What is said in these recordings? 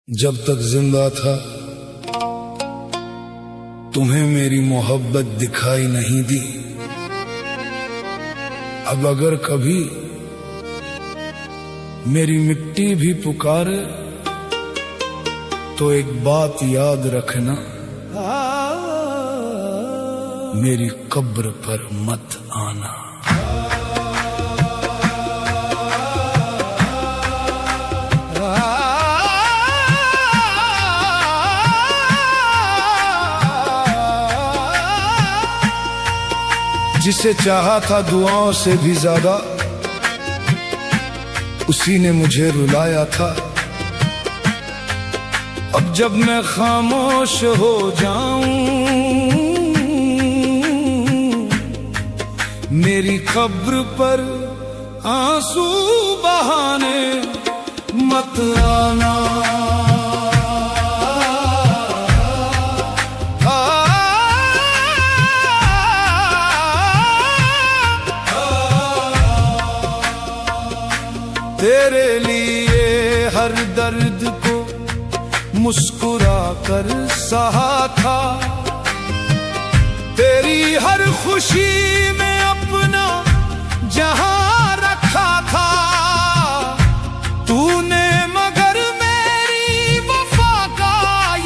जब तक जिंदा था तुम्हें मेरी मोहब्बत दिखाई नहीं दी। अब अगर कभी मेरी मिट्टी भी पुकारे तो एक बात याद रखना, मेरी कब्र पर मत आना। जिसे चाहा था दुआओं से भी ज्यादा, उसी ने मुझे रुलाया था। अब जब मैं खामोश हो जाऊं, मेरी कब्र पर आंसू बहाने मत आना। तेरे लिए हर दर्द को मुस्कुरा कर सहा था, तेरी हर खुशी में अपना जहां रखा था। तूने मगर मेरी वफा का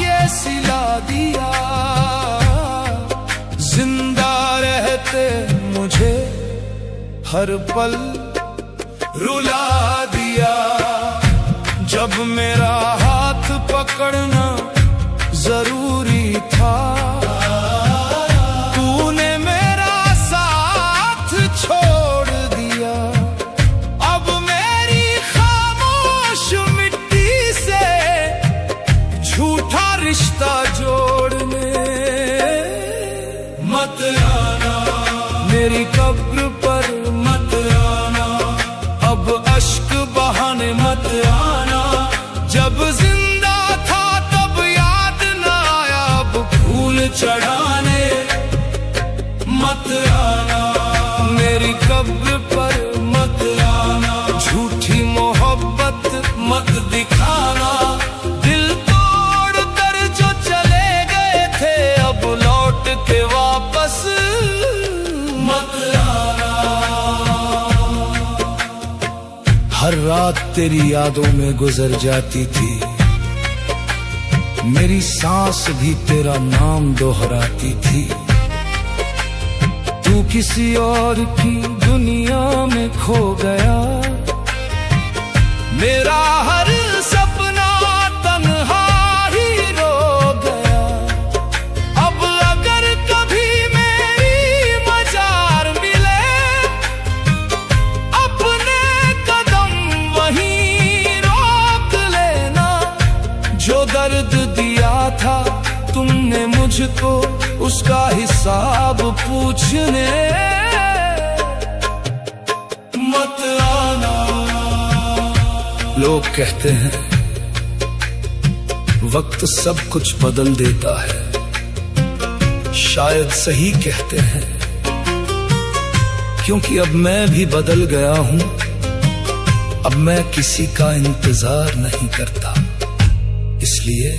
ये सिला दिया, जिंदा रहते मुझे हर पल रुला दिया। जब मेरा हाथ पकड़ना जरूरी था, तूने मेरा साथ छोड़ दिया। अब मेरी खामोश मिट्टी से झूठा रिश्ता जोड़ने मत आना, मेरी कब्र पर मत आना। अब अश्क बहाने मत आना, जब जिंदा था तब याद न आया। अब फूल चढ़ाने मत आना, मेरी कब्र पर मत आना। झूठी मोहब्बत मत दिखाना, दिल तोड़ कर जो चले गए थे अब लौट के वापस मत आना। हर रात तेरी यादों में गुजर जाती थी, मेरी सांस भी तेरा नाम दोहराती थी। तू किसी और की दुनिया में खो गया, मेरा हर सपना तन्हा ही रो गया। अब अगर कभी मेरी मजार मिले, अपने कदम वहीं रोक लेना। जो दर्द दिया था तुमने मुझको, उसका हिसाब पूछने मत आना। लोग कहते हैं वक्त सब कुछ बदल देता है, शायद सही कहते हैं, क्योंकि अब मैं भी बदल गया हूं। अब मैं किसी का इंतजार नहीं करता, इसलिए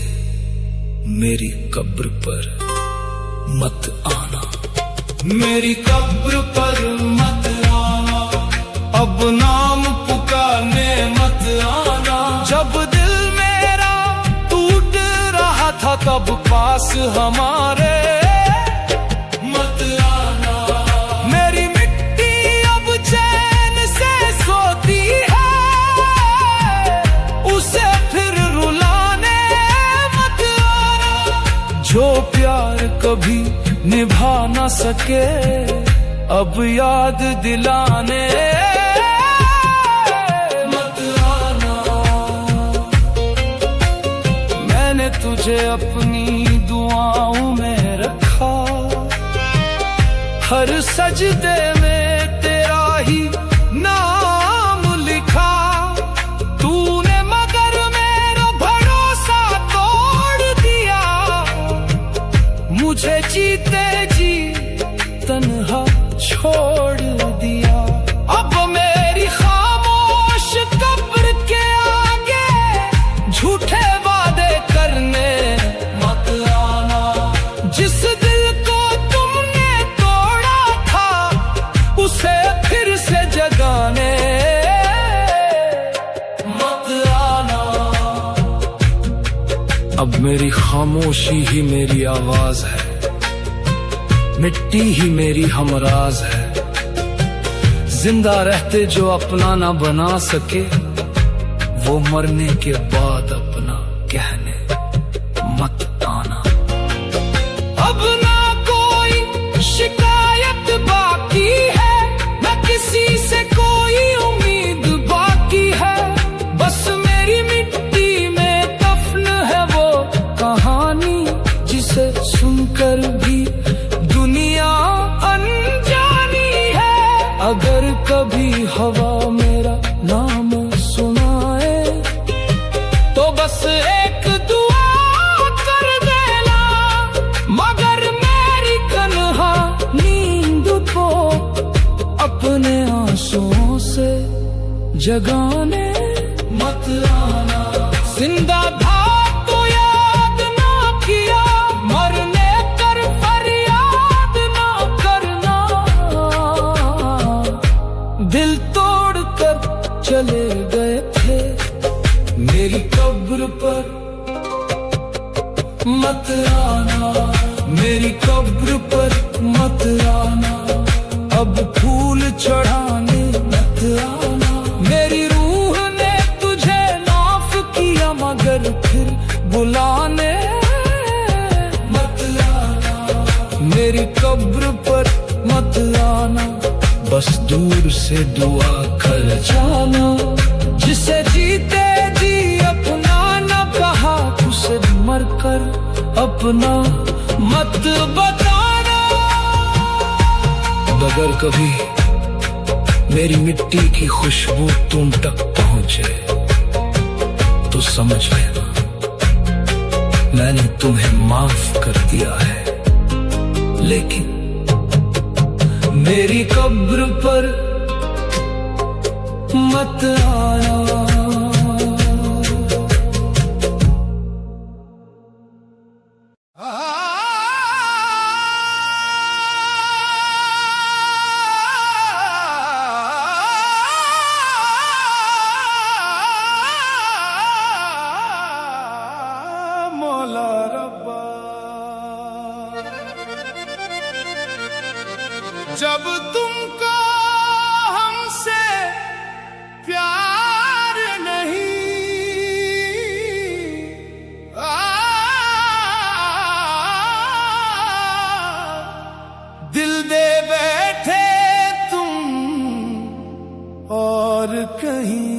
मेरी कब्र पर मत आना, मेरी कब्र पर मत आना। अब नाम पुकारने मत आना, जब दिल मेरा टूट रहा था तब पास हमारे मत आना। मेरी मिट्टी अब चैन से सोती है, उसे फिर रुलाने मत आना। जो प्यार कभी निभा न सके अब याद दिलाने मत आना। मैंने तुझे अपनी दुआओं में रखा, हर सजदे में तेरा ही नाम लिखा। तूने मगर मेरा भरोसा तोड़ दिया, मुझे जीते जी तन्हा छोड़ दिया। अब मेरी खामोश कब्र के आगे झूठे वादे अब मेरी खामोशी ही मेरी आवाज है, मिट्टी ही मेरी हमराज है। जिंदा रहते जो अपना ना बना सके, वो मरने के बाद अपना कहने मत आना। अब ना कोई शिकायत बाकी है, न किसी से कोई उम्मीद बाकी है। बस मेरी मिट्टी में दफन है वो कहानी, जिसे सुनकर भी दुनिया अनजानी है। अगर कभी हवा मेरा नाम सुनाए, तो बस एक दुआ कर देना। मगर मेरी तन्हा नींद को अपने आंसुओं से जगाने मत आना। जिंदा था तो याद ना किया, मरने कर फरियाद ना करना। दिल तोड़ कर चले गए थे, मेरी कब्र पर मत आना। मेरी कब्र पर मत आना, अब फूल चढ़ाने मत आना। मेरी रूह ने तुझे माफ किया, मगर फिर बुलाने मत आना। मेरी कब्र पर मत आना, बस दूर से दुआ कर जाना। जिसे जीते जी अपना न कहा, उसे मरकर अपना मत बताना। अगर कभी मेरी मिट्टी की खुशबू तुम तक पहुंचे, तो समझ लेना मैंने तुम्हें माफ कर दिया है। लेकिन मेरी कब्र पर मत आना। मौला रब्बा, जब तुमको हमसे प्यार नहीं, दिल दे बैठे तुम और कहीं।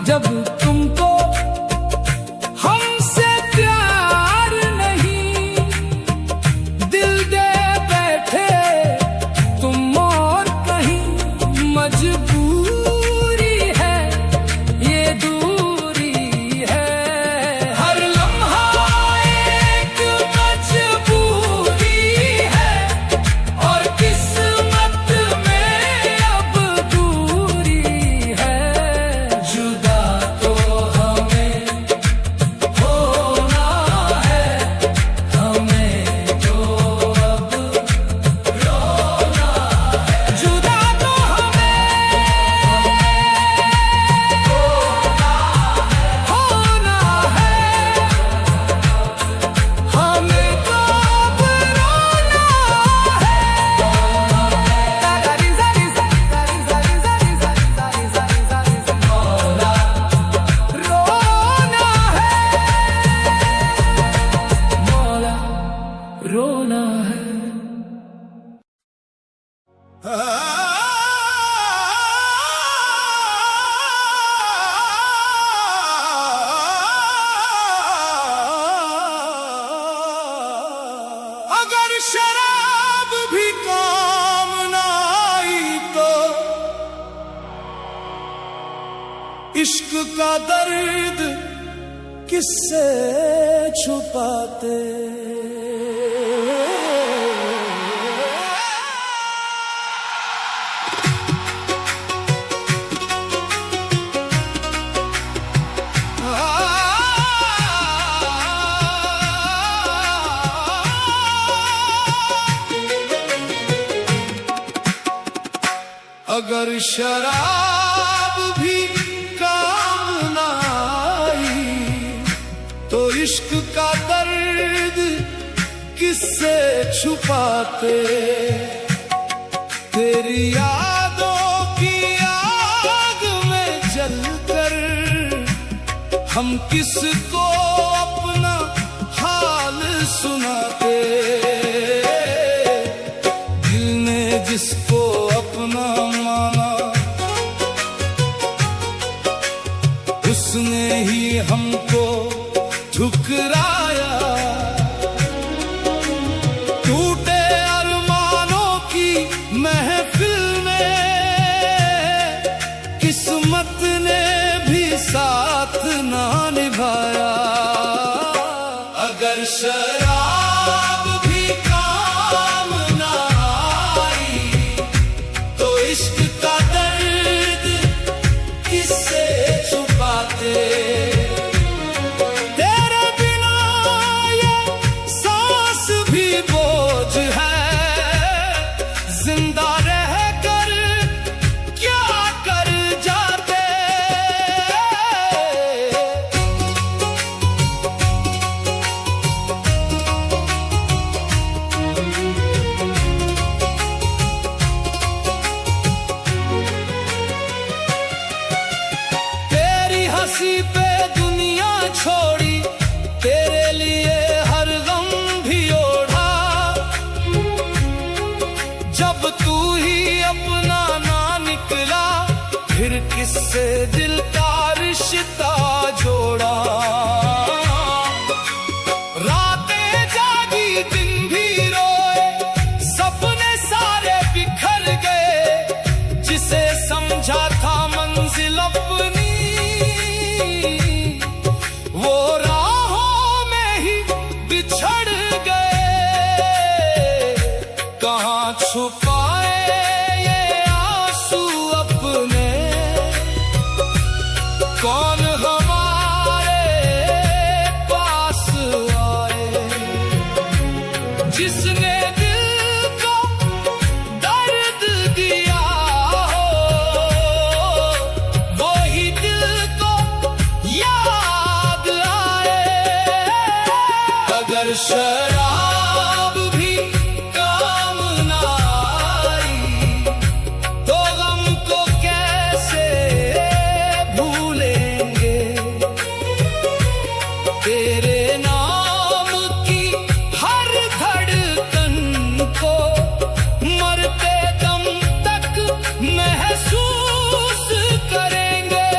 जब तुमको हमसे प्यार नहीं, दिल दे बैठे तुम और कहीं, मजबूरी है ये दूरी है, हर लम्हा एक मजबूरी है, और किस्मत में अब दूरी है, जुदा तो हमें होना है, हमें तो अब रोना है, जुदा तो हमें होना है, हमें तो अब रोना है, मौला रोना है। अगर शराब भी काम ना आई तो इश्क का दर्द किससे छुपाते। अगर शराब भी काम ना आई तो इश्क का दर्द किससे छुपाते। तेरी यादों की आग में जलकर हम किसको अपना हाल सुनाते। दिल ने जिसको अपना माना उसने ही हमको ठुकराया। टूटे अरमानों की महफिल में किस्मत ने भी साथ ना निभाया। अगर शराब भी काम ना आई तो इश्क का दर्द किससे छुपाते। तेरे बिना ये सांस भी बोझ है, जिंदा रहकर क्या कर जाते। तेरी हंसी पे दुनिया छोड़ी, तेरे लिए हर गम भी ओढ़ा। जब तू ही अपना ना निकला फिर किससे दिल का रिश्ता जोड़ा। रातें जागी दिन भी रोए, सपने सारे बिखर गए। जिसे समझा था मंजिल अपनी वो राहों में ही बिछड़ गए। कहाँ छुपाए ये आंसू अपने, कौन हमारे पास आए। जिसने दिल को दर्द दिया हो वो ही दिल को याद आए। अगर शराब भी काम ना आई तो गम को कैसे भूलेंगे। तेरे नाम की हर धड़कन को मरते दम तक महसूस करेंगे।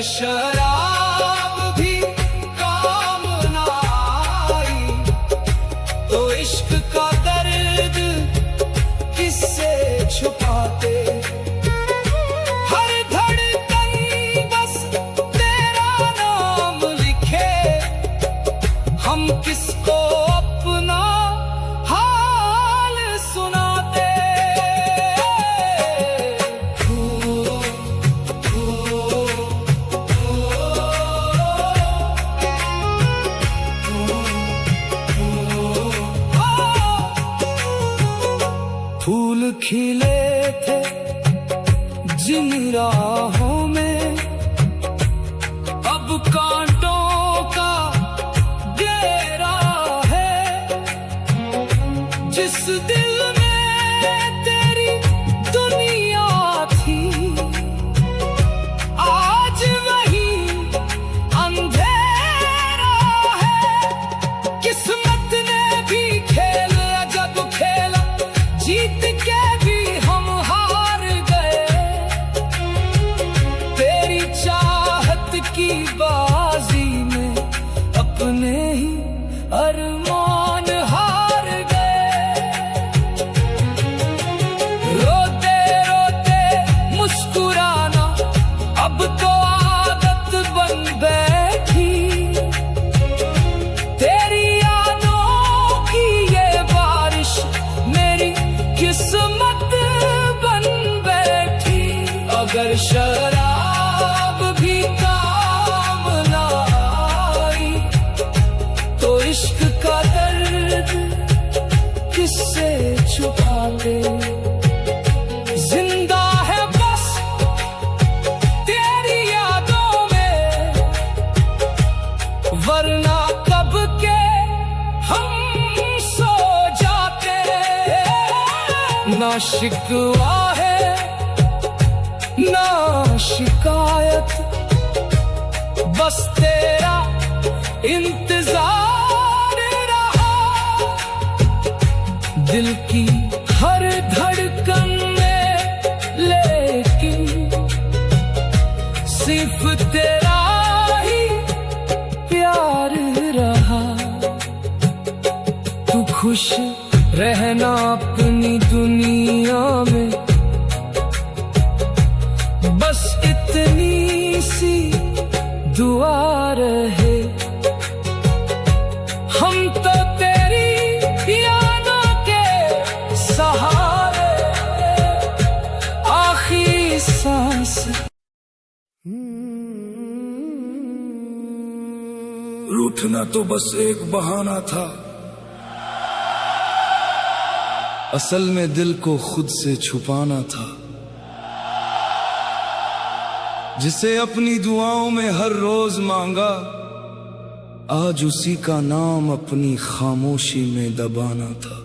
शराब भी काम ना आई तो इश्क का दर्द किससे छुपाते। हर धड़कन बस तेरा नाम लिखे, हम किसको अपना हाल सुनाते। फूल खिले थे जिन राहों में, अब कांटों का डेरा है। जिस दिल में तेरी दुनिया थी, आज वही अंधेरा है। किस्मत ने भी खेल अजब खेला, जीत के भी हम हार गए। तेरी चाहत की बाजी में अपने ही अरमान हार गए। रोते रोते मुस्कुराना अब तो आदत बन बैठी। तेरी यादों की ये बारिश मेरी किस्मत बन बैठी। अगर शराब भी काम ना आई तो इश्क का दर्द किससे छुपाते। जिंदा है बस तेरी यादों में, वरना कब के हम सो जाते। ना शिकवा है ना शिकायत, बस तेरा इंतजार रहा। दिल की हर धड़कन में लेकिन सिर्फ तेरा ही प्यार रहा। तू खुश रहना अपनी दुनिया में, बस इतनी सी दुआ रहे। हम तो तेरी यादों के सहारे आखिरी सांस। रूठना तो बस एक बहाना था, असल में दिल को खुद से छुपाना था। जिसे अपनी दुआओं में हर रोज मांगा, आज उसी का नाम अपनी खामोशी में दबाना था।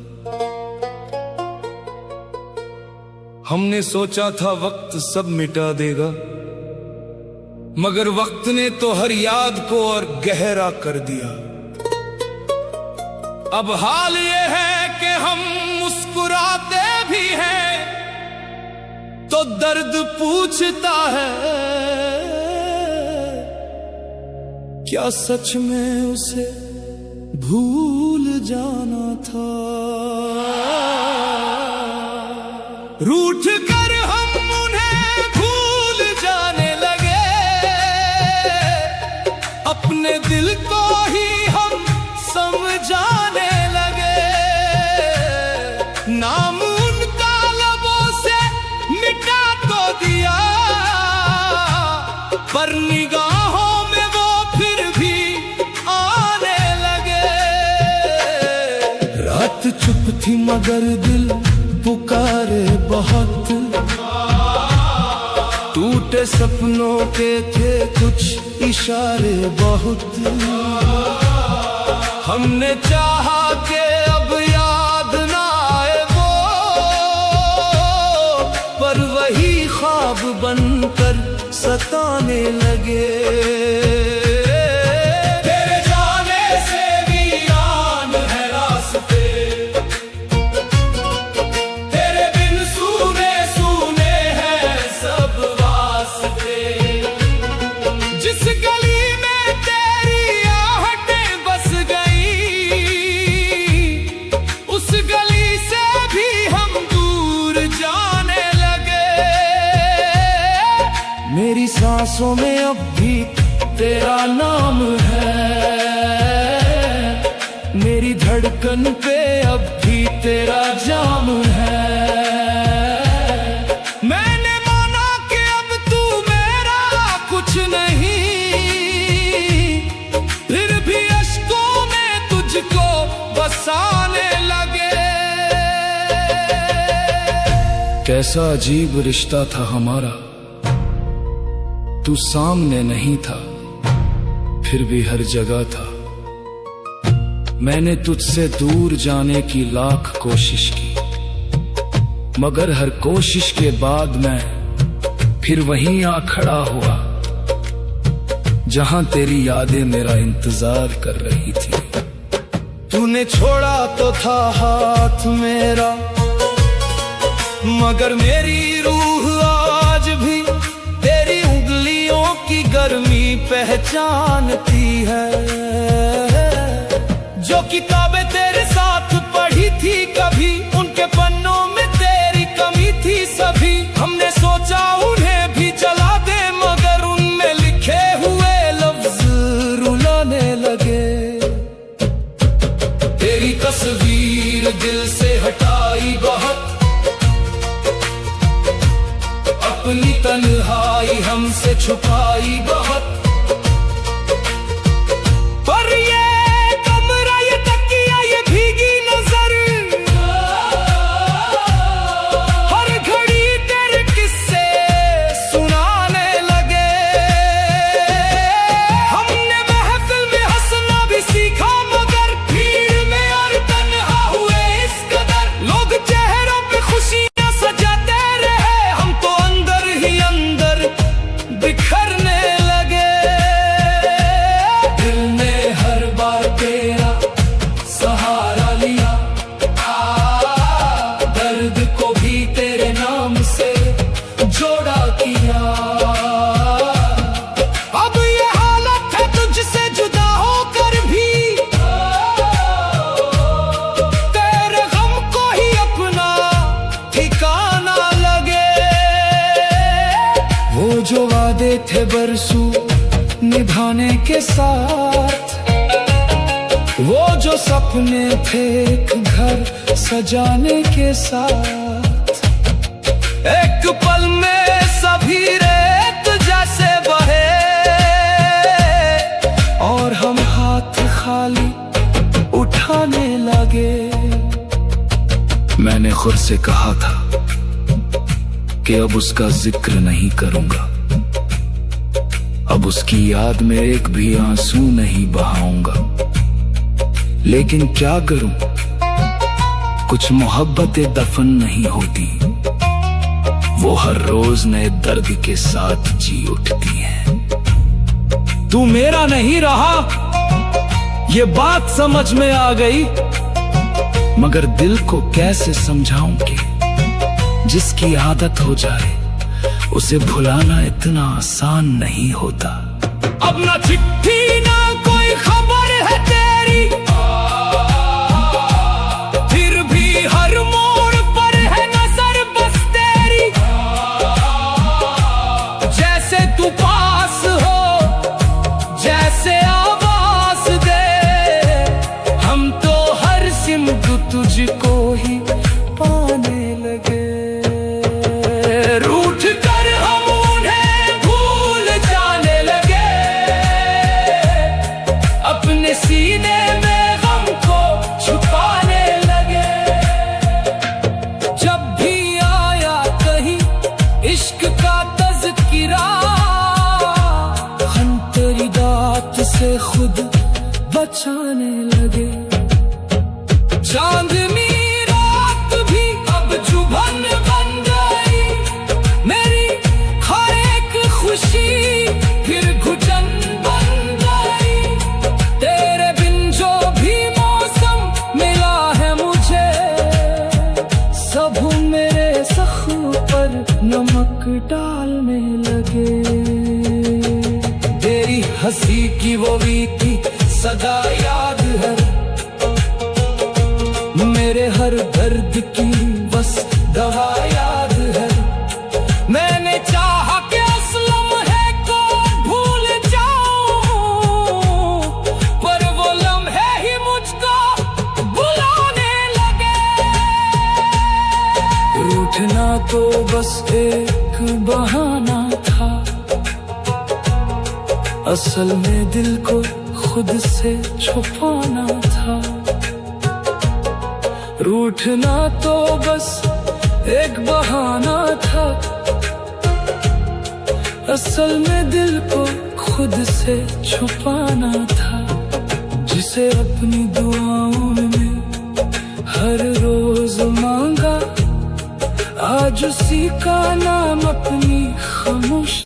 हमने सोचा था वक्त सब मिटा देगा, मगर वक्त ने तो हर याद को और गहरा कर दिया। अब हाल ये है कि हम मुस्कुराते भी हैं तो दर्द पूछता है, क्या सच में उसे भूल जाना था। रूठ कर हम उन्हें भूल जाने लगे, अपने दिल को ही हम समझाने लगे। नाम उनका लबों से मिटा तो दिया, पर निगाहों में वो फिर भी आने लगे। रात चुप थी मगर दिल पुकारे बहुत, टूटे सपनों के थे कुछ इशारे बहुत। हमने चाहा कि अब याद ना आए वो, पर वही ख्वाब बनकर सताने लगे। तेरे जाने से वीरान है रास्ते, तेरे बिन सूने सूने हैं सब वास्ते। सांसों में अब भी तेरा नाम है, मेरी धड़कन पे अब भी तेरा जाम है। मैंने माना कि अब तू मेरा कुछ नहीं, फिर भी अश्कों में तुझको बसाने लगे। कैसा अजीब रिश्ता था हमारा, तू सामने नहीं था फिर भी हर जगह था। मैंने तुझसे दूर जाने की लाख कोशिश की, मगर हर कोशिश के बाद मैं फिर वहीं आ खड़ा हुआ, जहां तेरी यादें मेरा इंतजार कर रही थी। तूने छोड़ा तो था हाथ मेरा, मगर मेरी रूह आज भी तेरी उंगलियों की गर्मी पहचानती है। जो किताबें तेरे साथ पढ़ी थी कभी, उनके पन्नों में तेरी कमी थी सभी। हमने सोचा उन्हें भी जला दे, मगर उनमें लिखे हुए लफ्ज रुलाने लगे। तेरी तस्वीर दिल से हटाई बहुत, अपनी तन्हाई हमसे छुपाई बहुत। पर ये कमरा, ये तकिया, ये भीगी नजर, हर घड़ी तेरे किस्से सुनाने लगे। हमने महफिल में हंसना भी सीखा, मगर भीड़ में और तन्हा हुए इस कदर। लोग चेहरों पे खुशियां सजाते रहे, हम तो अंदर ही अंदर बिखरने लगे। दिल ने हर बार तेरा सहारा लिया, दर्द को भी तेरे नाम से जोड़ा किया। अब ये हालत है तुझसे जुदा होकर भी, तेरे गम को ही अपना ठिकाना लगे। वो जो वादे थे बरसों निभाने के साथ, वो जो सपने थे एक घर सजाने के साथ, एक पल में सभी रेत जैसे बहे, और हम हाथ खाली उठाने लगे। मैंने खुद से कहा था कि अब उसका जिक्र नहीं करूंगा, अब उसकी याद में एक भी आंसू नहीं बहाऊंगा। लेकिन क्या करूं, कुछ मोहब्बतें दफन नहीं होती, वो हर रोज नए दर्द के साथ जी उठती हैं। तू मेरा नहीं रहा ये बात समझ में आ गई, मगर दिल को कैसे समझाऊं कि जिसकी आदत हो जाए उसे भुलाना इतना आसान नहीं होता। अब ना चिट्ठी ना कोई खबर है तेरी, फिर भी हर मोड़ पर है नजर बस तेरी। जैसे तू पास हो, जैसे आवाज दे, हम तो हर सिमत तुझको ही पाने लगे। रूठ कर हम उन्हें भूल जाने लगे, अपने सीने में गम को छुपाने लगे। जब भी आया कहीं इश्क का तज़किरा, हम तेरी दात से खुद बचाने लगे। चांदनी रात भी अब चुभन बन गई, मेरी हर एक खुशी फिर घुटन बन गई। तेरे बिन जो भी मौसम मिला है मुझे, सब मेरे जख्म पर नमक डालने लगे। तेरी हंसी की वो मीठी सदा याद है, मेरे हर दर्द की बस दवा याद है। मैंने चाहा कि असलम है को बहाना था, असल में दिल को खुद से छुपाना था। रूठना तो बस एक बहाना था, असल में दिल को खुद से छुपाना था। जिसे अपनी दुआओं में हर रोज मांगा, आज उसी का नाम अपनी खामोश।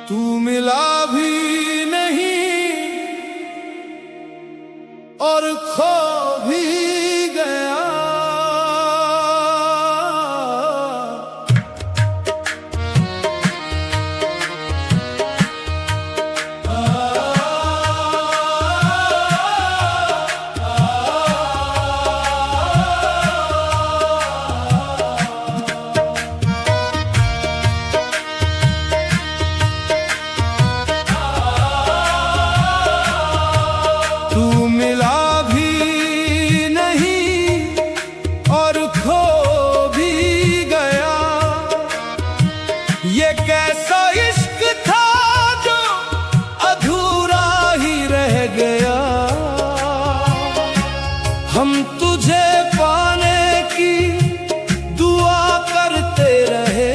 तू मिला भी नहीं और खो भी गया, तू मिला भी नहीं और खो भी गया। ये कैसा इश्क था जो अधूरा ही रह गया। हम तुझे पाने की दुआ करते रहे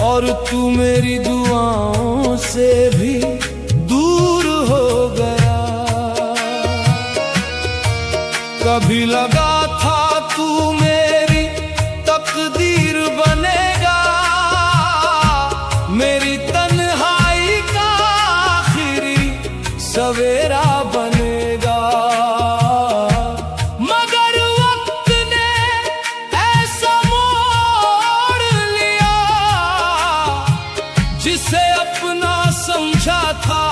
और तू मेरी दुआओं से भी दूर हो गया। कभी लगा था तू मेरी तकदीर बनेगा, मेरी तन्हाई का आखिरी सवेरा बनेगा। मगर वक्त ने ऐसा मोड़ लिया, जिसे अपना समझा था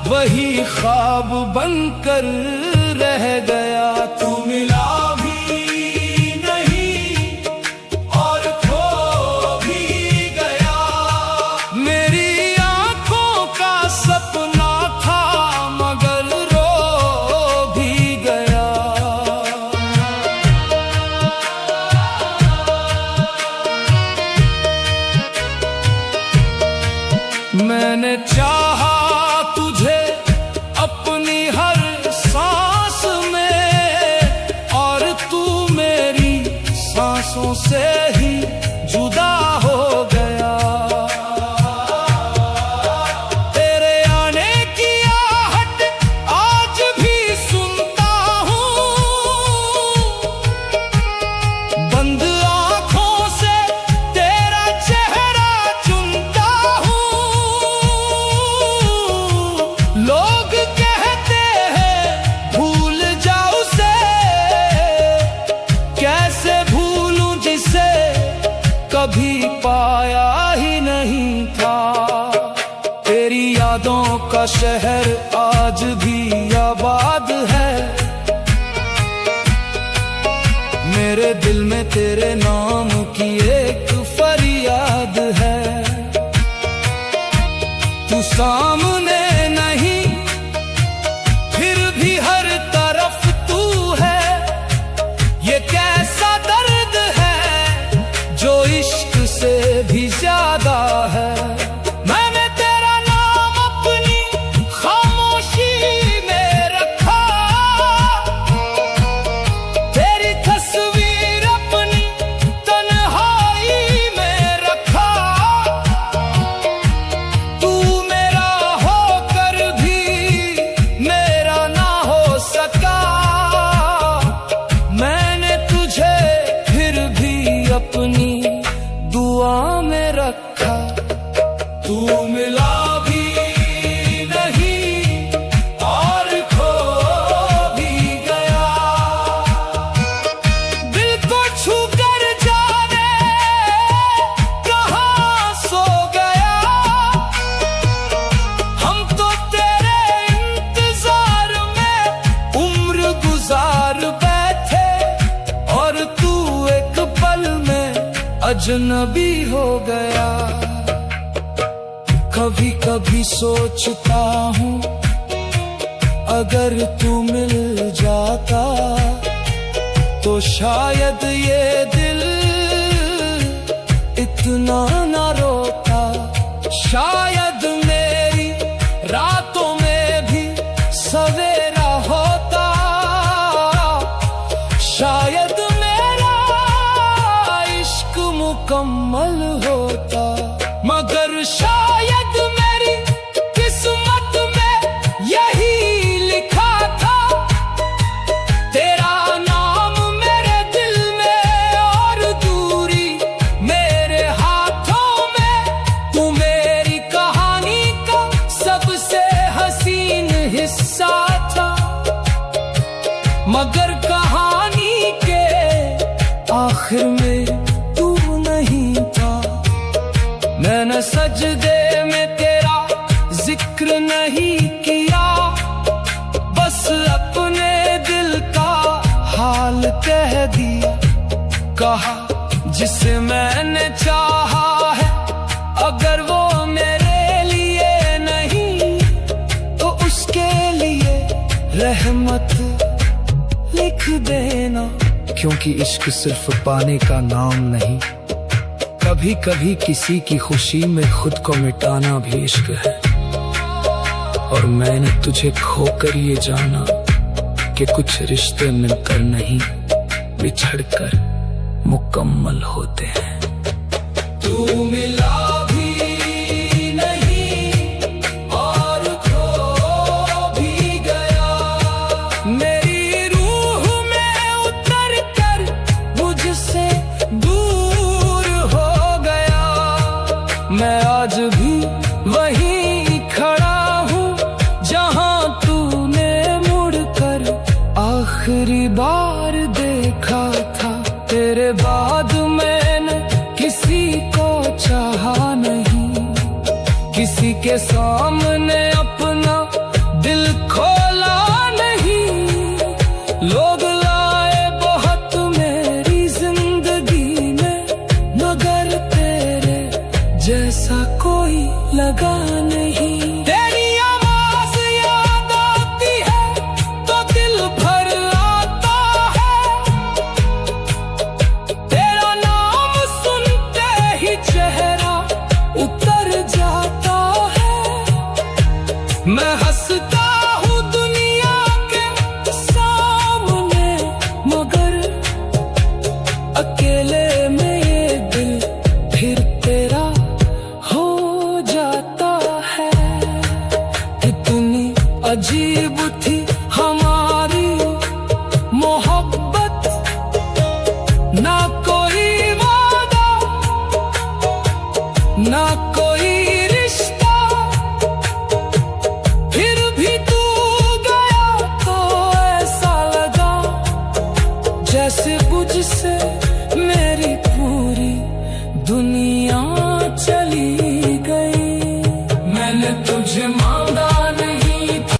वही ख्वाब बनकर रह गया। तू मिला भी नहीं और खो भी गया, मेरी आंखों का सपना था मगर रो भी गया। मैंने चाहा तुझे अपनी हर सांस में और तू मेरी सांसों से ही जुदा हो गया। तेरे आने की आहट आज भी सुनता हूँ, बंद आंखों से तेरा चेहरा चुनता हूँ। लोग कहते हैं भूल जाऊं से, कैसे भूलूं जिसे कभी पाया ही नहीं था। तेरी यादों का शहर आज भी आबाद है, मेरे दिल में तेरे नाम की एक फरियाद है। तू सामने नहीं फिर भी हर तरफ तू है, ये कैसा दर्द है जो इश्क से भी ज्यादा है। मैंने तेरा नाम अपनी खामोशी में रखा, तेरी तस्वीर अपनी तन्हाई में रखा। तू मेरा होकर भी मेरा ना हो सका, मैंने तुझे फिर भी अपनी दुआ में रखा। तू मिला भी नहीं और खो भी गया, दिल को छू कर जाने कहाँ सो गया। हम तो तेरे इंतजार में उम्र गुजार बैठे और तू एक पल में अजनबी हो गया। कभी कभी सोचता हूँ अगर तू मिल जाता तो शायद ये दिल इतना ना रोता। शायद मेरी रातों में भी सवेरा होता, शायद मेरा इश्क मुकम्मल होता। मगर शायद मेरी किस्मत में यही लिखा था, तेरा नाम मेरे दिल में और दूरी मेरे हाथों में। तू मेरी कहानी का सबसे हसीन हिस्सा था, मगर कहानी के आखिर में तू नहीं था। मैंने सजदे में तेरा जिक्र नहीं किया, बस अपने दिल का हाल कह दिया। कहा जिसे मैंने चाहा है अगर वो मेरे लिए नहीं तो उसके लिए रहमत लिख देना। क्योंकि इश्क सिर्फ पाने का नाम नहीं, कभी कभी किसी की खुशी में खुद को मिटाना भी इश्क है। और मैंने तुझे खोकर ये जाना कि कुछ रिश्ते मिलकर नहीं बिछड़कर मुकम्मल होते हैं। तू मिला भी नहीं और खो भी गया, मेरी रूह में उतर कर मुझसे दूर हो गया। मैं आज भी वहीं खड़ा हूँ जहाँ तूने मुड़कर आखिरी बार देखा था। तेरे बाद मैंने किसी को चाहा नहीं, किसी के सामने अपना दिल खोला नहीं। लोग लाए बहुत मेरी जिंदगी में, मगर तेरे जैसा कोई लगा नहीं। तेरी आवाज याद आती है तो दिल भर आता है, तेरा नाम सुनते ही चेहरा उतर जाता है। मैं हंसता हूँ दुनिया के सामने, मगर अकेले में ये दिल फिर तेरा हो जाता है। इतनी अजीब थी हमारी मोहब्बत, ना कोई वादा ना कोई रिश्ता, फिर भी तू गया तो ऐसा लगा जैसे मुझसे मेरी पूरी दुनिया चली गई। मैंने तुझे मांगा नहीं था।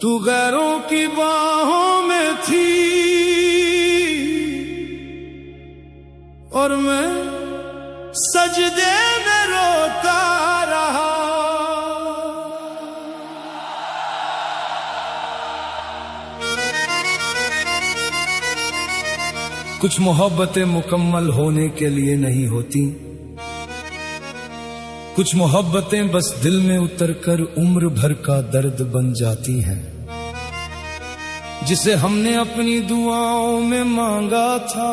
तू गैरों की बाहों में थी और मैं सजदे में रोता रहा। कुछ मोहब्बतें मुकम्मल होने के लिए नहीं होती, कुछ मोहब्बतें बस दिल में उतरकर उम्र भर का दर्द बन जाती हैं। जिसे हमने अपनी दुआओं में मांगा था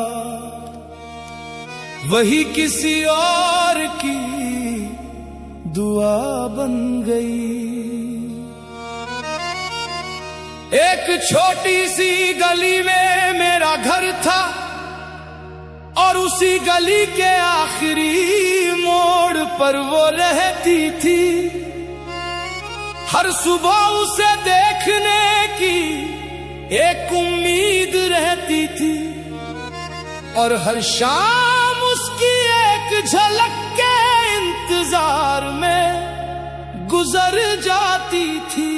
वही किसी और की दुआ बन गई। एक छोटी सी गली में मेरा घर था और उसी गली के आखिरी मोड़ पर वो रहती थी। हर सुबह उसे देखने की एक उम्मीद रहती थी और हर शाम उसकी एक झलक के इंतजार में गुजर जाती थी।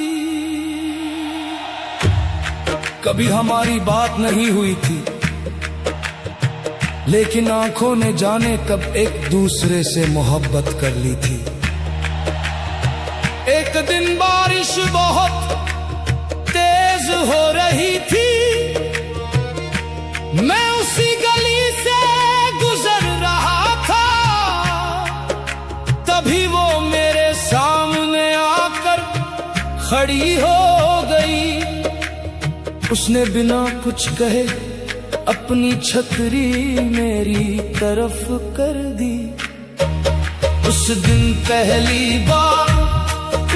कभी हमारी बात नहीं हुई थी, लेकिन आंखों ने जाने कब एक दूसरे से मोहब्बत कर ली थी। एक दिन बारिश बहुत तेज हो रही थी, मैं उसी गली से गुजर रहा था, तभी वो मेरे सामने आकर खड़ी हो गई। उसने बिना कुछ कहे अपनी छतरी मेरी तरफ कर दी। उस दिन पहली बार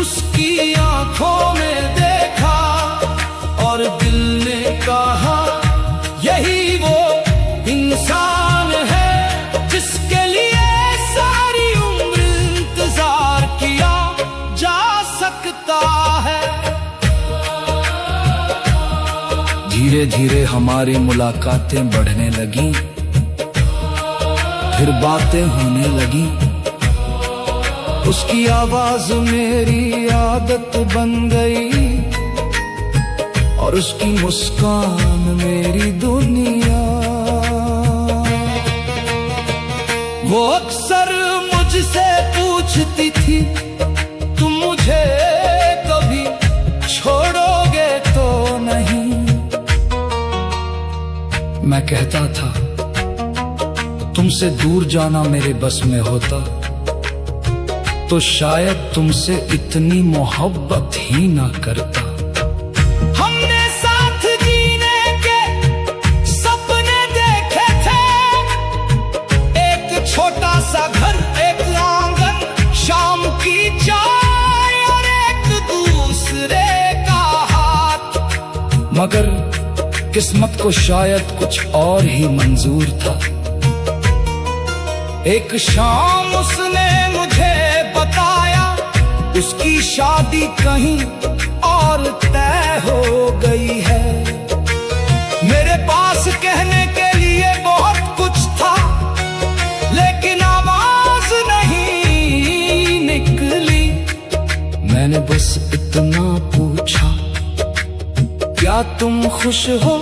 उसकी आंखों में देखा और दिल ने कहा यही वो इंसान है जिसके लिए सारी उम्र इंतजार किया जा सकता है। धीरे धीरे हमारी मुलाकातें बढ़ने लगी, फिर बातें होने लगी। उसकी आवाज मेरी आदत बन गई और उसकी मुस्कान मेरी दुनिया। वो अक्सर मुझसे पूछती थी तुम मुझे कभी छोड़ोगे तो नहीं। मैं कहता था तुमसे दूर जाना मेरे बस में होता तो शायद तुमसे इतनी मोहब्बत ही ना करता। हमने साथ जीने के सपने देखे थे, एक छोटा सा घर, एक आंगन, शाम की चाय और एक दूसरे का हाथ। मगर किस्मत को शायद कुछ और ही मंजूर था। एक शाम उसने मुझे बताया उसकी शादी कहीं और तय हो गई है। मेरे पास कहने के लिए बहुत कुछ था, लेकिन आवाज नहीं निकली। मैंने बस इतना पूछा क्या तुम खुश हो?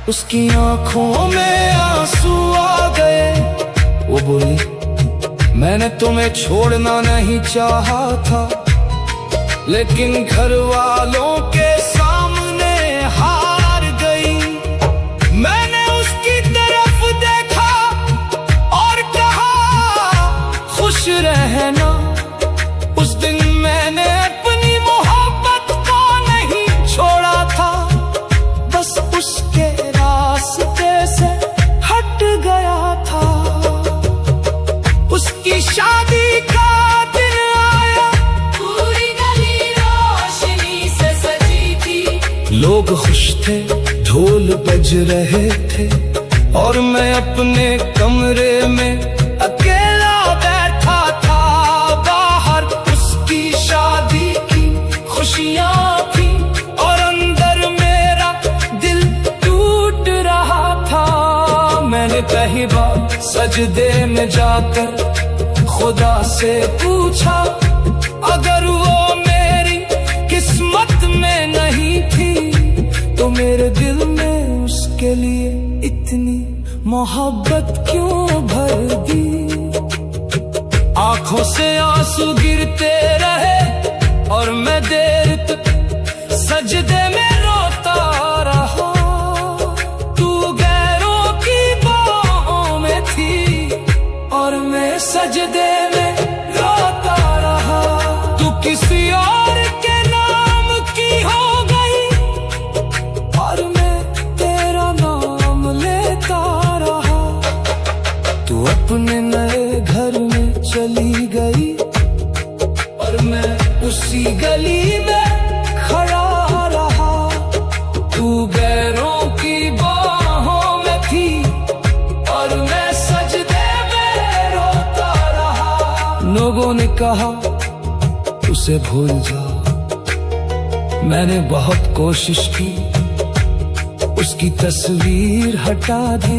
उसकी आंखों में आंसू आ गए। वो बोली मैंने तुम्हें छोड़ना नहीं चाहा था, लेकिन घर वालों के सामने हार गई। मैंने उसकी तरफ देखा और कहा खुश रहना। उस दिन मैंने अपनी मोहब्बत को नहीं छोड़ा था, बस उसके रास्ते से हट गया था। उसकी शादी का दिन आया, पूरी गली रोशनी से सजी थी। लोग खुश थे, ढोल बज रहे थे और मैं अपने कमरे में अकेला बैठा था। बाहर उसकी शादी की खुशियां थी और अंदर मेरा दिल टूट रहा था। मैंने पहली बार सजदे में जाकर खुदा से पूछा अगर वो मेरी किस्मत में नहीं थी तो मेरे दिल में उसके लिए इतनी मोहब्बत क्यों भर दी। आंखों से आंसू गिरते रहे और मैं देर तक सजदे में रोता रहा। तू गैरों की बाहों में थी और मैं सजदे में रोता रहा। तू किसी और के नाम की हो गई और मैं तेरा नाम लेता रहा। तू अपने नए घर में चली गई और मैं उसी गली में खड़ा रहा। तू गैरों की बाहों में थी और मैं सजदे में रोता रहा। लोगों ने कहा उसे भूल जा। मैंने बहुत कोशिश की उसकी तस्वीर हटा दे,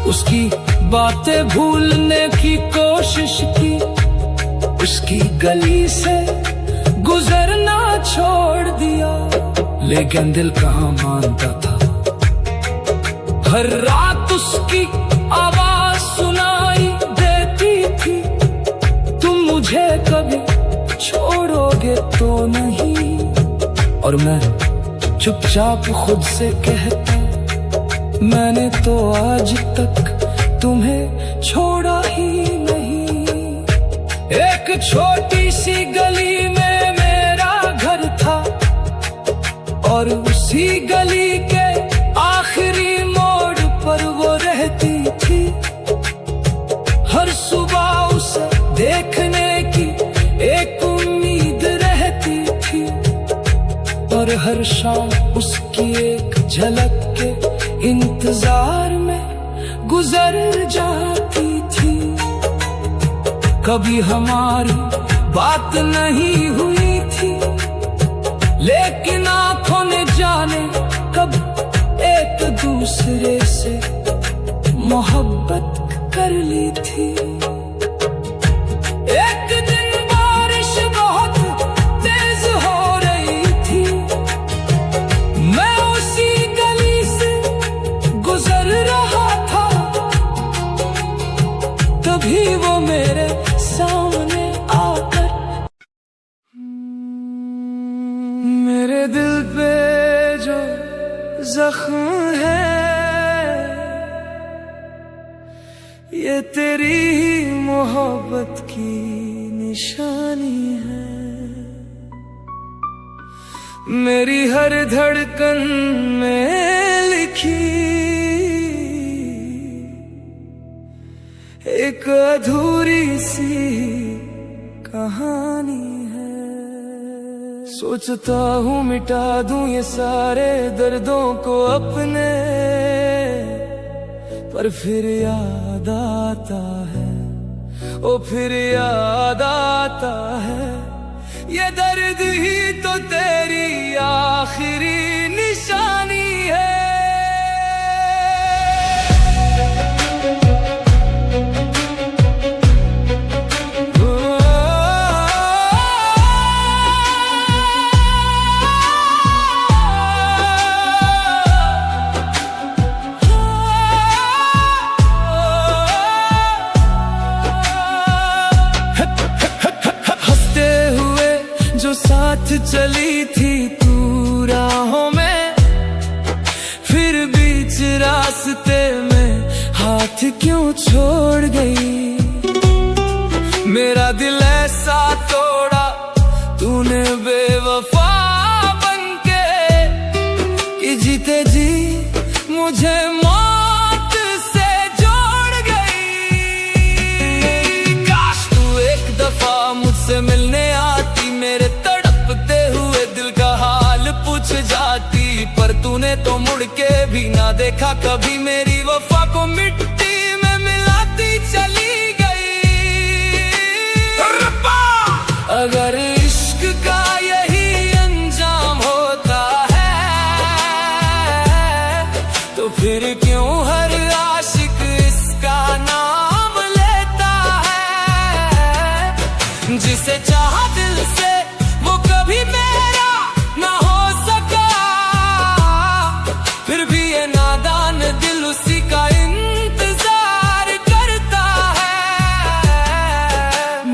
उसकी बातें भूलने की कोशिश की, उसकी गली से गुजरना छोड़ दिया, लेकिन दिल कहाँ मानता था। हर रात उसकी आवाज सुनाई देती थी, तुम मुझे कभी छोड़ोगे तो नहीं। और मैं चुपचाप खुद से कहता, मैंने तो आज तक तुम्हें छोड़ा ही नहीं। एक छोटी सी गली में मेरा घर था, और उसी गली के आखिरी मोड़ पर वो रहती थी। हर सुबह उसे देखने की एक उम्मीद रहती थी, और हर शाम उसकी एक झलक के इंतजार में गुजर जाती थी। कभी हमारी बात नहीं हुई थी, लेकिन आंखों ने जाने कब एक दूसरे से मोहब्बत कर ली थी। एक दिन बारिश बहुत तेज हो रही थी, मैं उसी गली से गुजर रहा था, तभी वो मेरे सामने आकर मेरे दिल पे जो जख्म है, ये तेरी ही मोहब्बत की निशानी है। मेरी हर धड़कन में लिखी एक अधूरी सी कहानी है। सोचता हूँ मिटा दूं ये सारे दर्दों को अपने, पर फिर याद आता है, ओ फिर याद आता है, ये दर्द ही तो तेरी आखिरी निशानी है। साथ चली थी तू राहों में, फिर बीच रास्ते में हाथ क्यों छोड़ गई। मेरा दिल ऐसा तोड़ा तूने बेवफा बनके, कि जीते जी मुझे मौत से जोड़ गई। काश तू एक दफा मुझसे मिलने आती, मेरे तड़पते हुए दिल का हाल पूछ जाती, पर तूने तो मुड़ के भी ना देखा कभी, मेरी वफा को मिट्टी में मिलाती चली गई। अगर इश्क का यही अंजाम होता है, तो फिर क्यों हर आशिक इसका नाम लेता है। जिसे चाहा दिल से वो कभी मेरा ना हो सका, फिर भी ये नादान दिल उसी का इंतजार करता है।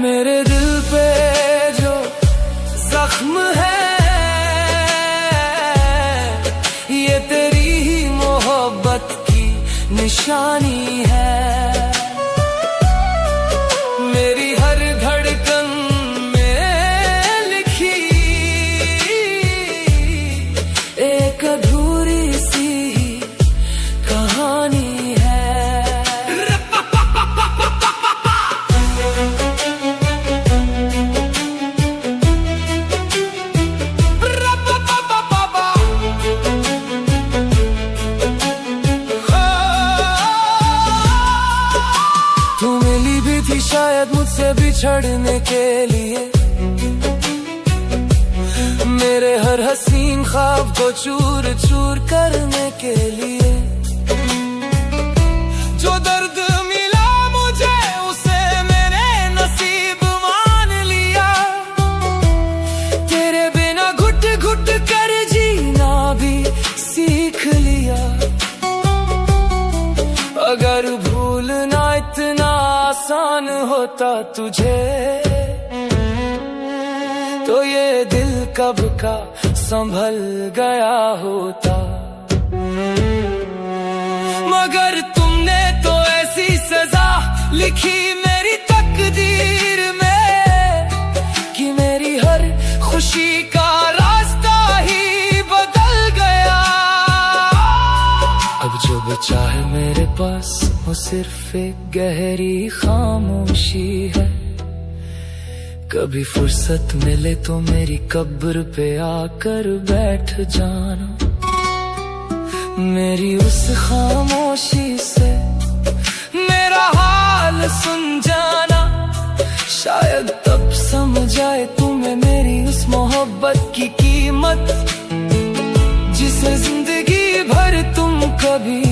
मेरे दिल पे जो जख्म है, ये तेरी ही मोहब्बत की निशानी है। मेरी हर धड़कन में लिखी एक अधूरी सी कहानी है। तू मिली भी थी शायद मुझसे बिछड़ने के लिए, मेरे हर हसीन ख्वाब को चूर चूर करने के लिए। जो अगर भूलना इतना आसान होता तुझे, तो ये दिल कब का संभल गया होता। मगर तुमने तो ऐसी सजा लिखी मेरी तकदीर में कि मेरी हर खुशी का रास्ता ही बदल गया। अब जो बचा है मेरे पास वो सिर्फ एक गहरी खामोशी है। कभी फुर्सत मिले तो मेरी कब्र पे आकर बैठ जाना, मेरी उस खामोशी से मेरा हाल सुन जाना। शायद तब समझ आए तुम्हें मेरी उस मोहब्बत की कीमत, जिसे जिंदगी भर तुम कभी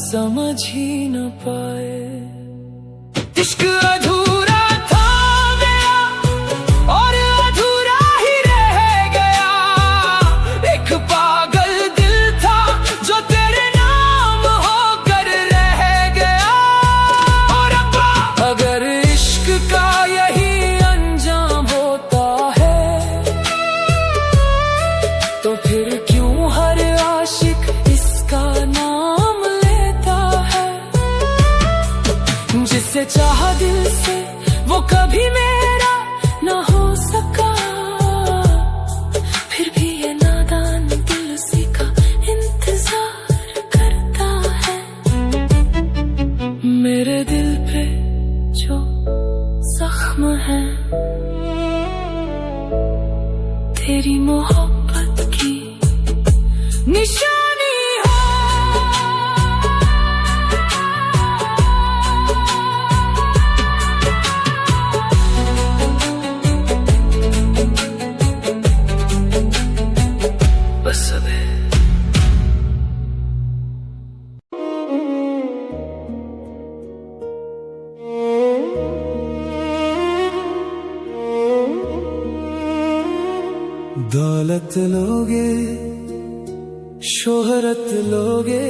समझ ही न पाए। इश्क अधूरा था मेरा और अधूरा ही रह गया। एक पागल दिल था जो तेरे नाम होकर रह गया। और अगर इश्क का यही अंजाम होता है, तो फिर क्यों हर आशिक इसका नाम लेता है। जिसे चाहा दिल से वो कभी मेरा ना हो सका, फिर भी ये नादान दिल उसी का इंतजार करता है। मेरे दिल पे जो जख्म है तेरी मोहब्बत की निशानी हो। बस अब है। दौलत लोगे, शोहरत लोगे,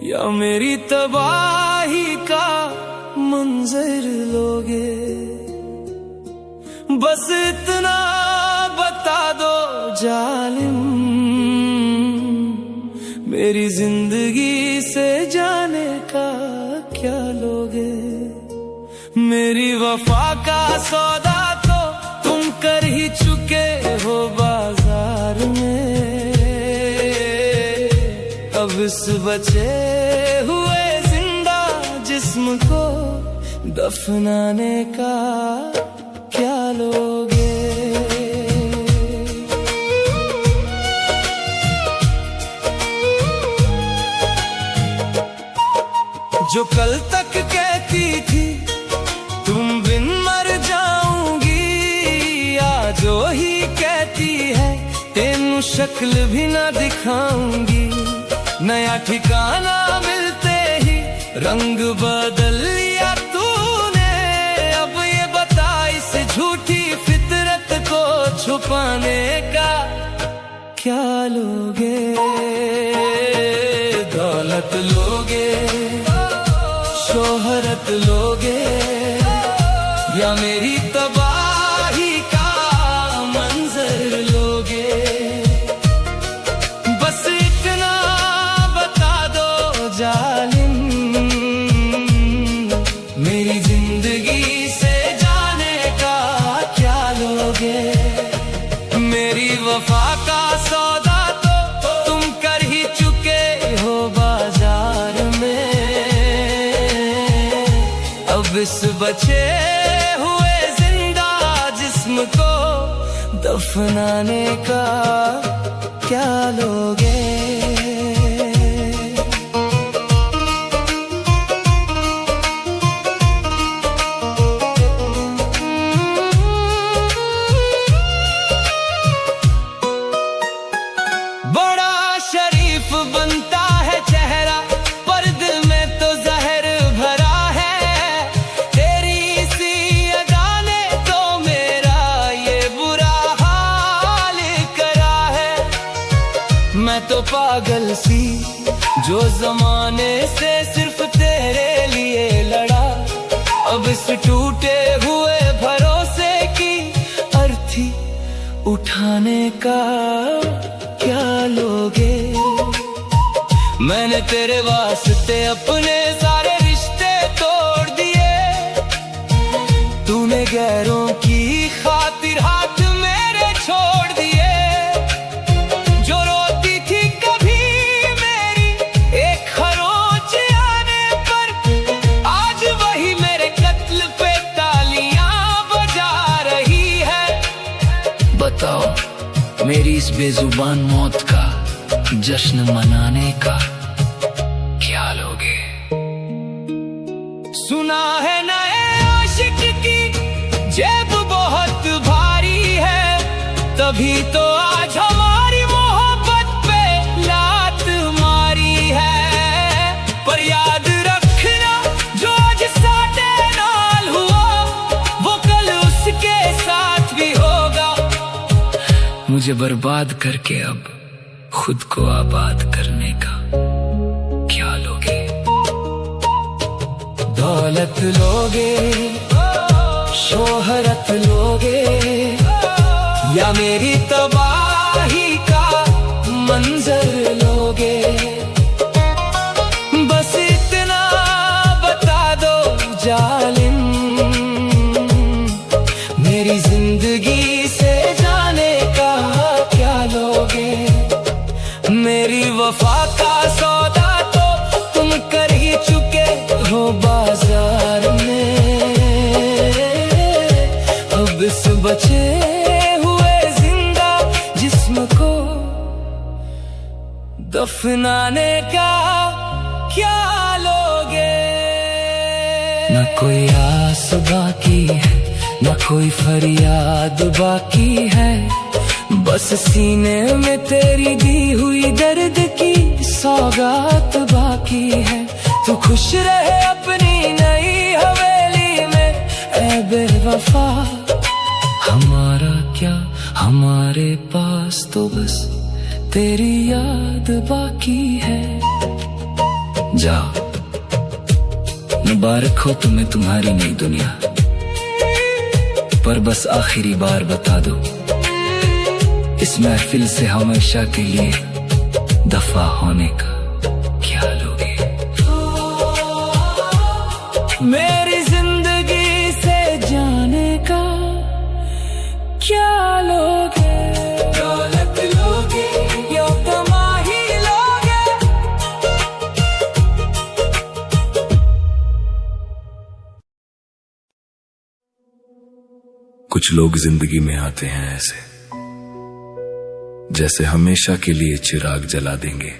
या मेरी तबाही का मंजर लोगे। बस इतना बता दो जालिम, मेरी जिंदगी से जाने का क्या लोगे। मेरी वफा का सौदा तो तुम कर ही चुके हो बाजार में। अब इस बचे हुए जिंदा जिस्म को दफनाने का क्या लोगे। जो कल तक कहती थी तुम बिन मर जाऊंगी, आज जो ही कहती है तेनू शक्ल भी ना दिखाऊंगी। नया ठिकाना मिलते ही रंग बदल लिया तूने। अब ये बता इस झूठी फितरत को छुपाने का क्या लोगे। दौलत लोगे, शोहरत लोगे, या मेरी तबाही का मंजर लोगे। बस इतना बता दो जालिम, मेरी जिंदगी से जाने का क्या लोगे। मेरी वफा का सौदा तो तुम कर ही चुके हो बाजार में। अब इस बचे हुए जिंदा जिस्म को दफनाने का क्या लोगे। बड़ा शरीफ बनता है चेहरा, पर दिल में तो जहर भरा है। तेरी सी अदा ने तो मेरा ये बुरा हाल करा है। मैं तो जो जमाने से सिर्फ तेरे लिए लड़ा, अब इस टूटे हुए भरोसे की अर्थी उठाने का क्या लोगे। मैंने तेरे वास्ते अपने सारे रिश्ते तोड़ दिए, तूने गैरों की खातिर हाथ मेरे छोड़ दिए। जो रोती थी कभी मेरी एक खरोंच आने पर, आज वही मेरे कत्ल पे तालियां बजा रही है। बताओ मेरी इस बेजुबान मौत का जश्न मनाने का क्या लोगे। सुना है नए आशिक की जेब बहुत भारी है, तभी तो आज हमारी मोहब्बत पे लात मारी है। पर याद रखना जो आज साथे नाल हुआ, वो कल उसके साथ भी होगा। मुझे बर्बाद करके अब खुद को आबाद करने का क्या लोगे। दौलत लोगे, शोहरत लोगे, या मेरी तबाही का मंजर लोगे। बस इतना बता दो जालिम, मेरी जिंदगी से जाने का क्या लोगे। मेरी वफा का सौदा तो तुम कर ही चुके हो बाजार में, अब इस बचे हुए जिंदा जिस्म को दफनाने का क्या लोगे। न कोई आस बाकी है, न कोई फरियाद बाकी है, बस सीने में तेरी दी हुई दर्द की सौगात बाकी है। तू खुश रहे अपनी नई हवेली में ऐ बेवफा, हमारा क्या हमारे पास तो बस तेरी याद बाकी है। जाओ, मुबारक हो तुम्हें तुम्हारी नई दुनिया, पर बस आखिरी बार बता दो इस महफिल से हमेशा के लिए दफा होने का क्या लोगे। मेरी जिंदगी से जाने का क्या लोगे। दौलत लोगे या तबाही लोगे। कुछ लोग जिंदगी में आते हैं ऐसे, जैसे हमेशा के लिए चिराग जला देंगे।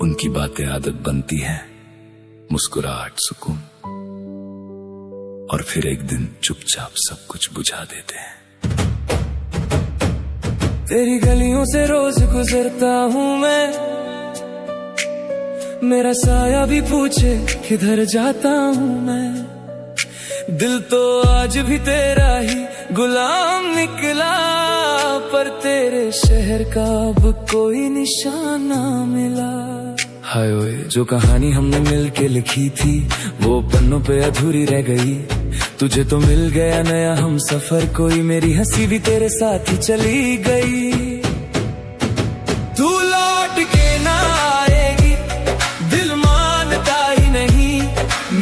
उनकी बातें आदत बनती हैं, मुस्कुराहट सुकून, और फिर एक दिन चुपचाप सब कुछ बुझा देते हैं। तेरी गलियों से रोज गुजरता हूँ मैं, मेरा साया भी पूछे किधर जाता हूँ मैं। दिल तो आज भी तेरा ही गुलाम निकला, पर तेरे शहर का अब कोई निशाना मिला। हाय ओए, जो कहानी हमने मिलके लिखी थी वो पन्नों पे अधूरी रह गई। तुझे तो मिल गया नया हम सफर, कोई मेरी हंसी भी तेरे साथ ही चली गई। तू लौट के ना आएगी दिल मानता ही नहीं,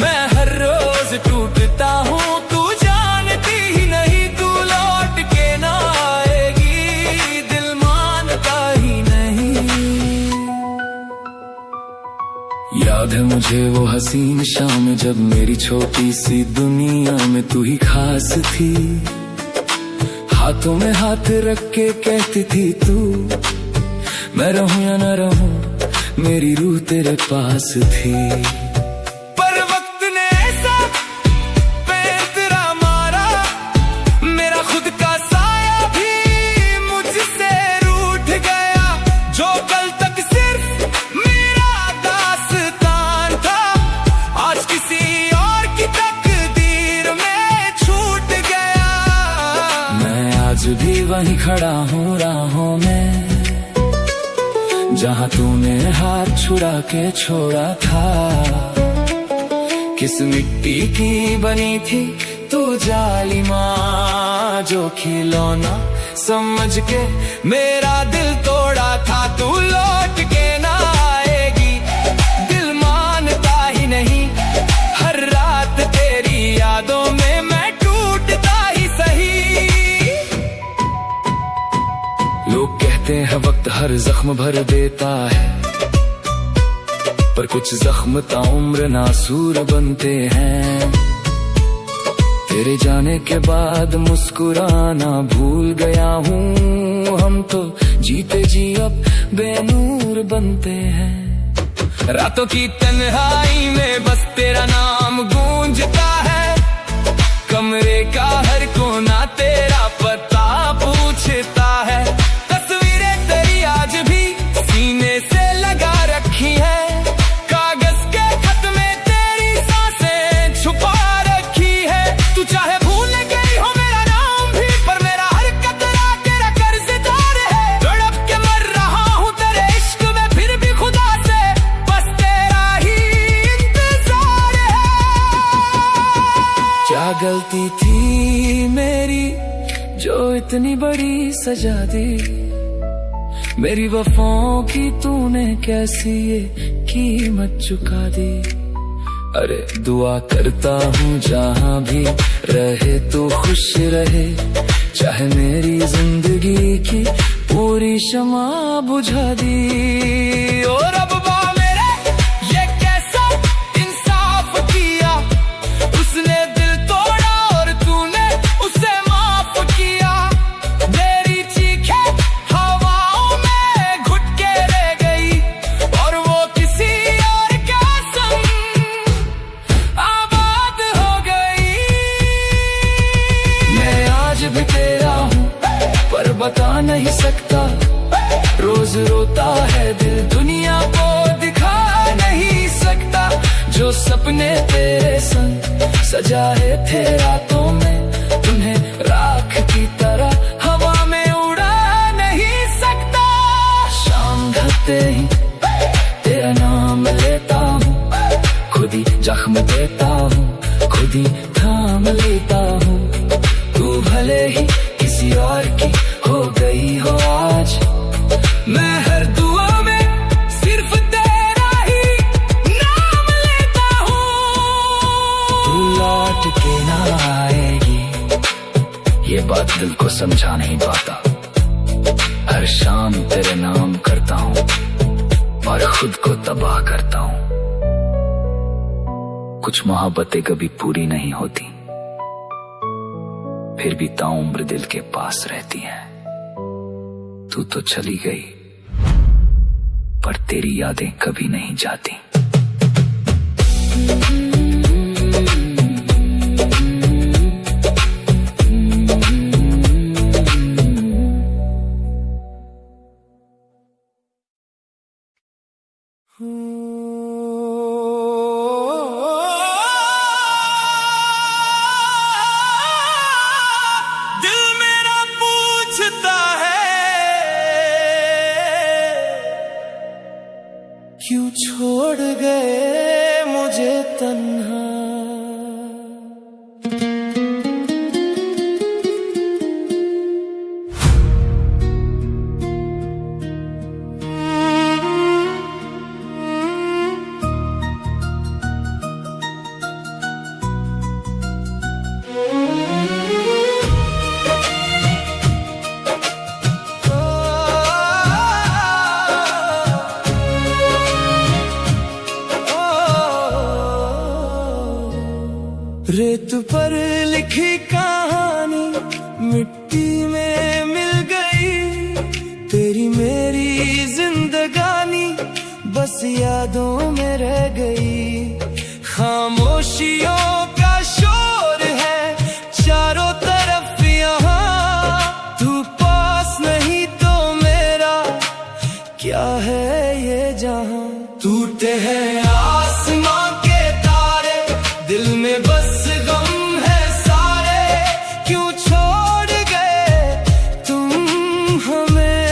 मैं हर रोज टूटता हूँ तू जानती ही नहीं। तू लौट के ना आएगी दिल मानता ही नहीं। याद है मुझे वो हसीन शाम जब मेरी छोटी सी दुनिया में तू ही खास थी। हाथों में हाथ रख के कहती थी तू, मैं रहूं या न रहूं मेरी रूह तेरे पास थी। पर वक्त ने ऐसा पैंतरा मारा, मेरा खुद का साया भी मुझसे रूठ गया। जो कल तक सिर्फ मेरा दास्तान था, आज किसी और की तकदीर में छूट गया। मैं आज भी वहीं खड़ा हूँ राहों में, जहाँ तूने हाथ छुड़ा के छोड़ा था। किस मिट्टी की बनी थी तू जालिमा, जो खिलौना समझ के मेरा दिल तोड़ा था। तू लौट के ना आएगी, दिल मानता ही नहीं। हर रात तेरी यादों में मैं टूटता ही सही। लोग कहते हैं वक्त हर जख्म भर देता है, पर कुछ जख्म ताउम्र नासूर बनते हैं। तेरे जाने के बाद मुस्कुराना भूल गया हूँ। हम तो जीते जी अब बेनूर बनते हैं। रातों की तन्हाई में बस तेरा नाम गूंजता है। कमरे का हर कोना तेरा पता पूछता है। तस्वीरें तेरी आज भी सीने से लगा रखी है। चाहे भूल गई हो मेरा नाम भी, पर मेरा हर कतरा तेरा कर्जदार है। तड़प के मर रहा हूँ तेरे इश्क में, फिर भी खुदा से बस तेरा ही इंतजार है। क्या गलती थी मेरी जो इतनी बड़ी सजा दी। मेरी वफाओं की तूने कैसी ये कीमत चुका दी। अरे दुआ करता हूँ जहाँ भी रहे तो खुश रहे, चाहे मेरी जिंदगी की पूरी शमा बुझा दी। और अब मेरे ये कैसा इंसाफ किया, उसने दिल तोड़ा और तूने उसे माफ किया। मेरी चीखें हवाओं में घुट के रह गई, और वो किसी और का संग आबाद हो गई। मैं आज भी तेरा हूँ पर बता नहीं सकता। रोज रोता है दिल दुनिया को दिखा नहीं सकता। जो सपने तेरे संग सजाए थे रातों में, तुम्हें राख की तरह हवा में उड़ा नहीं सकता। शाम ढलते ही तेरा नाम लेता हूँ, खुद ही जख्म देता हूँ, खुद ही थाम लेता हूँ। तू भले ही किसी और की हो गई हो आज, मैं हर दुआ में सिर्फ तेरा ही नाम लेता हूँ। तू लौट के ना आएगी, ये बात दिल को समझा नहीं पाता। हर शाम तेरे नाम करता हूँ और खुद को तबाह करता हूँ। कुछ मोहब्बतें कभी पूरी नहीं होती, फिर भी ताउम्र दिल के पास रहती हैं। तू तो चली गई, पर तेरी यादें कभी नहीं जाती। क्यों छोड़ गए मुझे तन्हा। रेत पर लिखी कहानी मिट्टी में मिल गई। तेरी मेरी जिंदगानी बस यादों में रह गई। खामोशियों का शोर है चारों तरफ यहाँ, तू पास नहीं तो मेरा क्या है ये जहां। टूटे हैं आसमां के तारे, दिल में बस गम है सारे। क्यों छोड़ गए तुम हमें,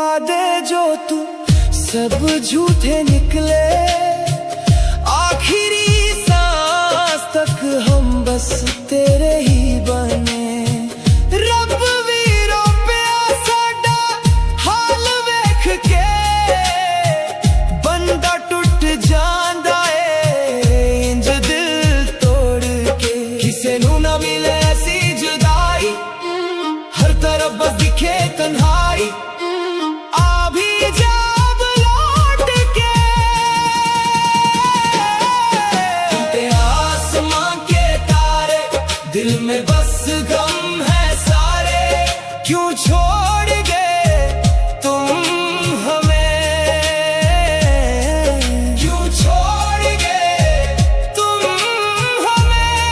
वादे जो तू सब झूठे निकले, आखिरी सांस तक हम बस तेरे ही बने। रब वीरों पे साडा हाल वेख के बंदा टुट जांदा है इंज दिल तोड़ के। किसे नू ना मिले ऐसी जुदाई, हर तरफ बस दिखे तन्हाई। आ भी जा अब लौट के, टूटे आसमां के तारे, दिल में बस गम है सारे। क्यों छोड़ गए तुम हमें, क्यों छोड़ गए तुम हमें।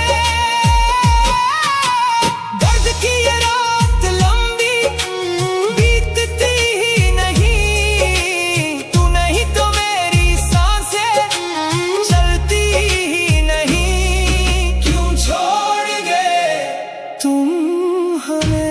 दर्द की ये रात लंबी बीतती ही नहीं, तू नहीं तो मेरी सांसें चलती ही नहीं। क्यों छोड़ गए तुम हमें।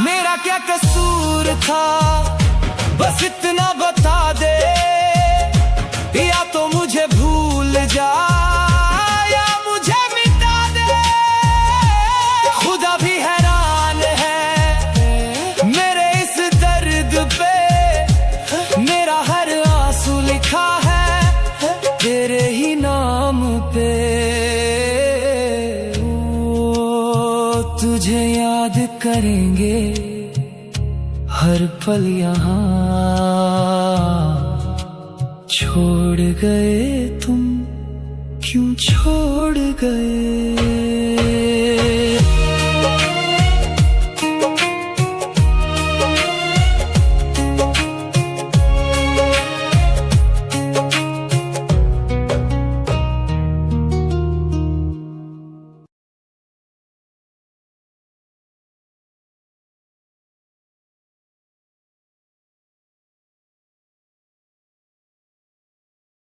मेरा क्या कसूर था बस इतना बता दे, या तो मुझे भूल जा या मुझे मिटा दे। खुदा भी हैरान है मेरे इस दर्द पे, मेरा हर आंसू लिखा है तेरे ही नाम पे। ओ, तुझे याद करेंगे हर पल यहाँ, छोड़ गए तुम क्यों छोड़ गए।